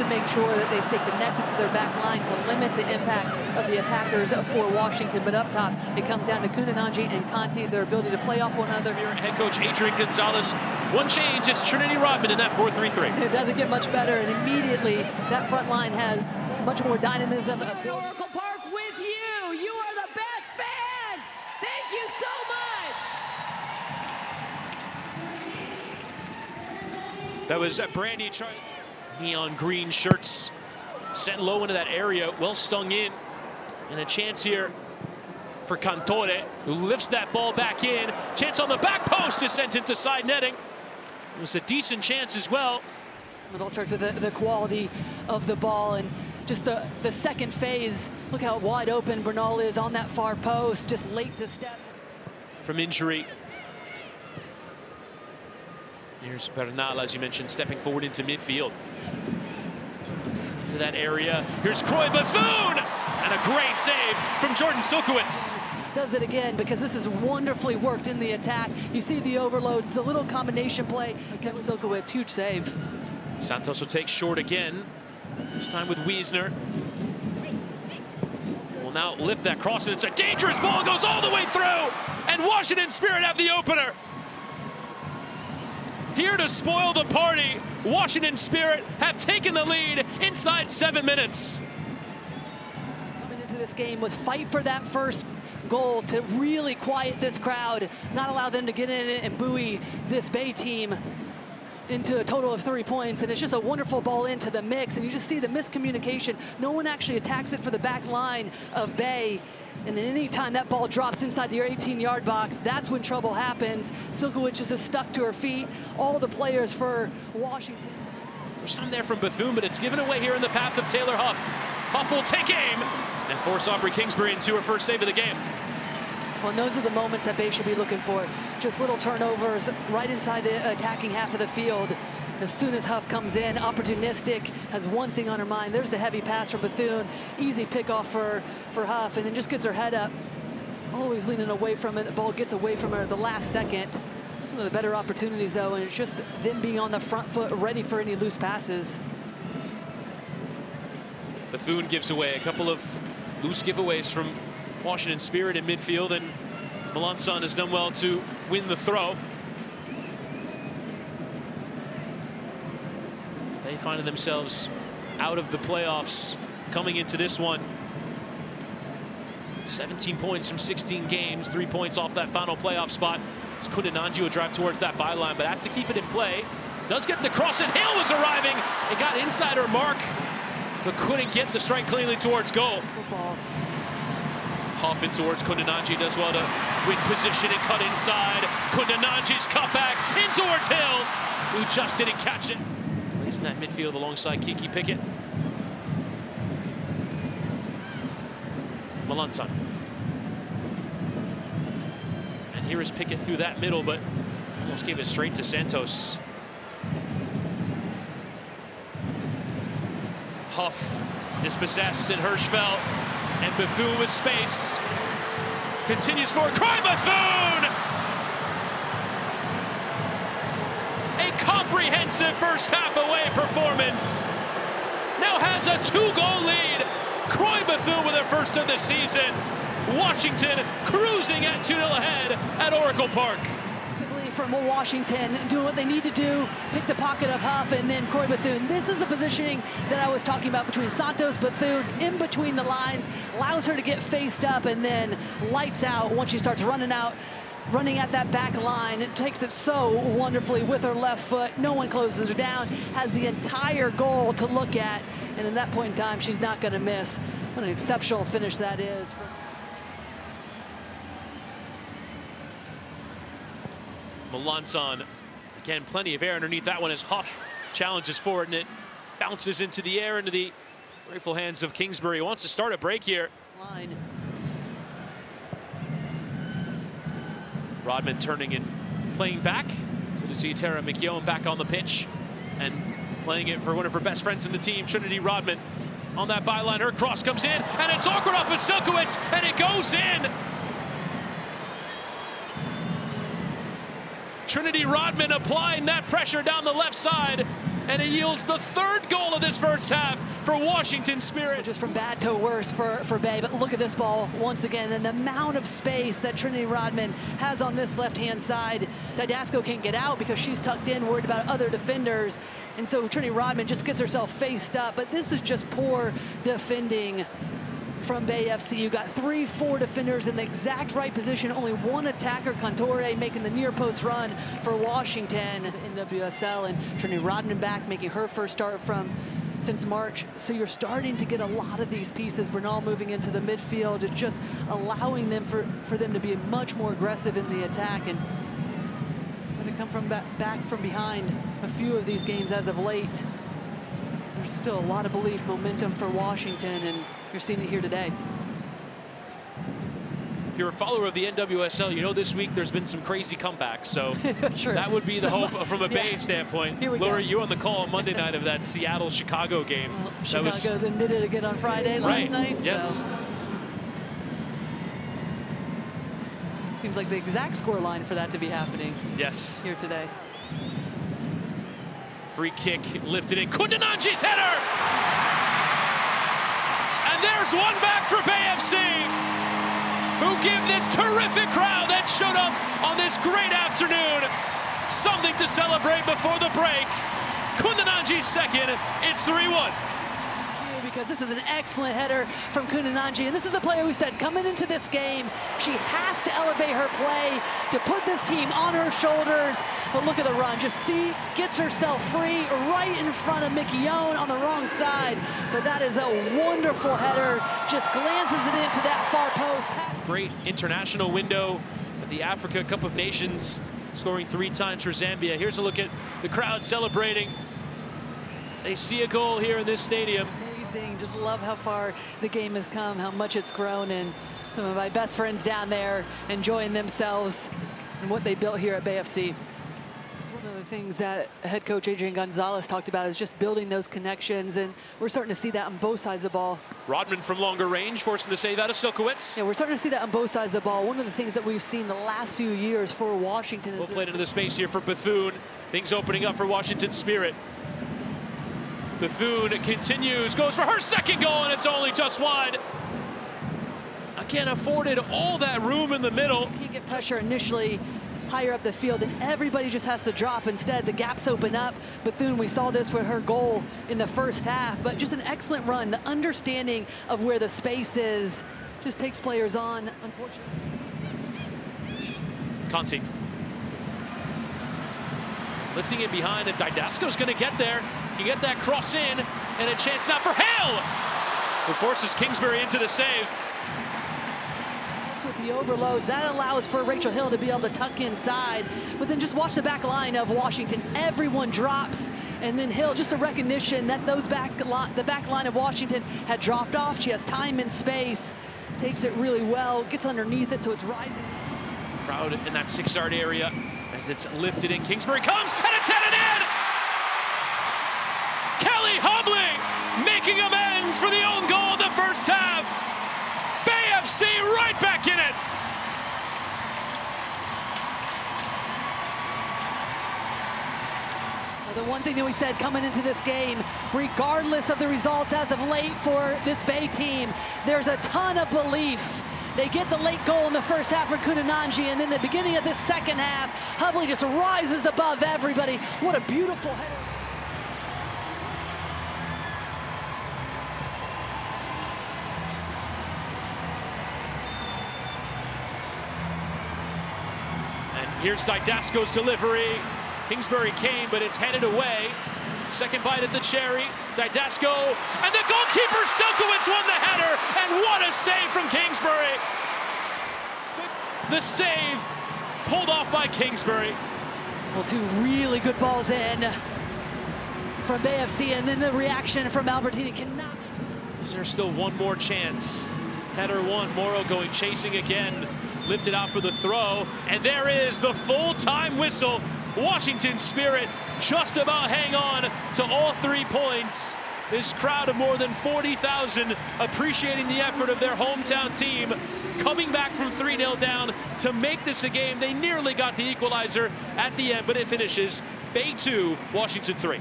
make sure that they stay connected to their back line to limit the impact of the attackers for Washington. But up top, it comes down to Kundananji and Conti, their ability to play off one another. Head coach Adrian Gonzalez. One change, it's Trinity Rodman in that 4-3-3. It doesn't get much better, and immediately that front line has much more dynamism. Oracle Park with you. You are the best fans. Thank you so much. That was Brandy trying. Neon green shirts sent low into that area, well stung in. And a chance here for Cantore, who lifts that ball back in. Chance on the back post is sent into side netting. It was a decent chance as well. It all starts with the quality of the ball and just the second phase. Look how wide open Bernal is on that far post, just late to step. From injury. Here's Bernal, as you mentioned, stepping forward into midfield. Into that area. Here's Croix, Bethune! And a great save from Jordan Silkowitz. Does it again, because this is wonderfully worked in the attack. You see the overloads, the little combination play against Silkowitz. Huge save. Santos will take short again, this time with Wiesner. Will now lift that cross, and it's a dangerous ball, goes all the way through, and Washington Spirit have the opener. Here to spoil the party, Washington Spirit have taken the lead inside 7 minutes. Coming into this game was fight for that first goal to really quiet this crowd, not allow them to get in it and buoy this Bay team into a total of 3 points. And it's just a wonderful ball into the mix, and you just see the miscommunication. No one actually attacks it for the back line of Bay, and then anytime that ball drops inside your 18-yard box, that's when trouble happens. Silkowitz is stuck to her feet. All the players for Washington. There's some there from Bethune, but it's given away here in the path of Taylor Huff. Huff will take aim and force Aubrey Kingsbury into her first save of the game. Well, and those are the moments that Bay should be looking for. Just little turnovers right inside the attacking half of the field. As soon as Huff comes in, opportunistic, has one thing on her mind. There's the heavy pass from Bethune. Easy pickoff for Huff, and then just gets her head up. Always leaning away from it. The ball gets away from her the last second. One of the better opportunities, though, and it's just them being on the front foot, ready for any loose passes. Bethune gives away a couple of loose giveaways from Washington Spirit in midfield, and Melanson has done well to win the throw. They find themselves out of the playoffs coming into this one. 17 points from 16 games, 3 points off that final playoff spot. As Kundananji will drive towards that byline, but has to keep it in play. Does get the cross, and Hale was arriving. It got inside her mark, but couldn't get the strike cleanly towards goal. Football. Huff in towards Kundananji, does well to win position and cut inside. Kundananji's cut back in towards Hill, who just didn't catch it. He's in that midfield alongside Kiki Pickett. Melanson. And here is Pickett through that middle, but almost gave it straight to Santos. Huff dispossessed in Hirschfeld, and Bethune with space. Continues forward, Croix, Bethune! A comprehensive first half away performance. Now has a 2-goal lead. Croix Bethune with her first of the season. Washington cruising at 2-0 ahead at Oracle Park. From Washington, doing what they need to do, pick the pocket of Huff, and then Croix Bethune. This is the positioning that I was talking about between Santos, Bethune, in between the lines, allows her to get faced up and then lights out once she starts running at that back line. It takes it so wonderfully with her left foot. No one closes her down, has the entire goal to look at, and at that point in time, she's not going to miss. What an exceptional finish that is. Melanson, again, plenty of air underneath that one as Huff challenges forward, and it bounces into the air into the grateful hands of Kingsbury. Wants to start a break here. Line. Rodman turning and playing back to see Tara McKeown back on the pitch and playing it for one of her best friends in the team, Trinity Rodman. On that byline, her cross comes in, and it's awkward off of Silkowitz, and it goes in. Trinity Rodman applying that pressure down the left side, and it yields the third goal of this first half for Washington Spirit. Just from bad to worse for Bay, but look at this ball once again, and the amount of space that Trinity Rodman has on this left-hand side. Didasco can't get out because she's tucked in, worried about other defenders, and so Trinity Rodman just gets herself faced up, but this is just poor defending from Bay FC. You got 3-4 defenders in the exact right position, only one attacker, Cantore, making the near post run for Washington in WSL, and Trinity Rodman back, making her first start since March. So you're starting to get a lot of these pieces. Bernal moving into the midfield. It's just allowing them for them to be much more aggressive in the attack, and to come from back from behind a few of these games as of late. There's still a lot of belief, momentum for Washington, and you're seeing it here today. If you're a follower of the NWSL, you know this week there's been some crazy comebacks, so sure. That would be the hope from a Bay standpoint. Laura, you on the call on Monday night of that Seattle-Chicago game. Well, Chicago then did it again on Friday last night. Yes. So. Seems like the exact score line for that to be happening. Yes. Here today. Free kick lifted in. Kundananji's header! And there's one back for Bay FC, who give this terrific crowd that showed up on this great afternoon something to celebrate before the break. Kundananji's second. It's 3-1. Because this is an excellent header from Kundananji, and this is a player we said coming into this game, she has to elevate her play to put this team on her shoulders. But look at the run, just see, gets herself free right in front of Mickey Yohn on the wrong side. But that is a wonderful header, just glances it into that far post. Pass. Great international window at the Africa Cup of Nations, scoring 3 times for Zambia. Here's a look at the crowd celebrating. They see a goal here in this stadium. Just love how far the game has come, how much it's grown, and some of my best friends down there enjoying themselves and what they built here at Bay FC. It's one of the things that head coach Adrian Gonzalez talked about, is just building those connections, and we're starting to see that on both sides of the ball. Rodman from longer range, forcing the save out of Silkowitz. Yeah, we're starting to see that on both sides of the ball. One of the things that we've seen the last few years for Washington is... We'll play into the space here for Bethune. Things opening up for Washington Spirit. Bethune continues, goes for her second goal, and it's only just wide. Again, afforded all that room in the middle. Can't get pressure initially higher up the field, and everybody just has to drop. Instead, the gaps open up. Bethune, we saw this with her goal in the first half, but just an excellent run. The understanding of where the space is just takes players on, unfortunately. Conti. Lifting it behind, and Didasco's going to get there. You get that cross in, and a chance now for Hale, who forces Kingsbury into the save. With the overloads, that allows for Racheal Hill to be able to tuck inside, but then just watch the back line of Washington. Everyone drops, and then Hill, just a recognition that the back line of Washington had dropped off. She has time and space, takes it really well, gets underneath it, so it's rising. Crowd in that 6-yard area as it's lifted in. Kingsbury comes, and it's headed in! Kelli hobbling, making amends for the own goal in the first half. Bay FC right back in it. The one thing that we said coming into this game, regardless of the results as of late for this Bay team, there's a ton of belief. They get the late goal in the first half for Kundananji, and then the beginning of this second half, Hubley just rises above everybody. What a beautiful header. Here's Didasco's delivery. Kingsbury came, but it's headed away. Second bite at the cherry. Didasco, and the goalkeeper Silkowitz won the header, and what a save from Kingsbury. The save pulled off by Kingsbury. Well, 2 really good balls in from Bay FC, and then the reaction from Albertini cannot. Is there still one more chance? Header one, Morrow going chasing again. Lifted out for the throw, and there is the full-time whistle. Washington Spirit just about hang on to all 3 points. This crowd of more than 40,000 appreciating the effort of their hometown team, coming back from 3-0 down to make this a game. They nearly got the equalizer at the end, but it finishes Bay 2, Washington 3.